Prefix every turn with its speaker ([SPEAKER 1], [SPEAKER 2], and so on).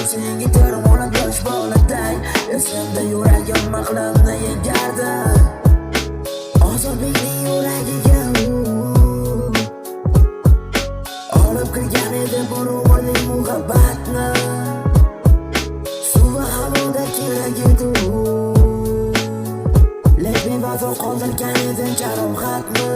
[SPEAKER 1] senga termolib yosh boladay esimda yuragim maqlamni yegardi Ozodbekning yuragiga olib kirgan edi bir umrning muhabbatni suvi havoda kerak edi lekin vafo qoldirgan eding jarohatni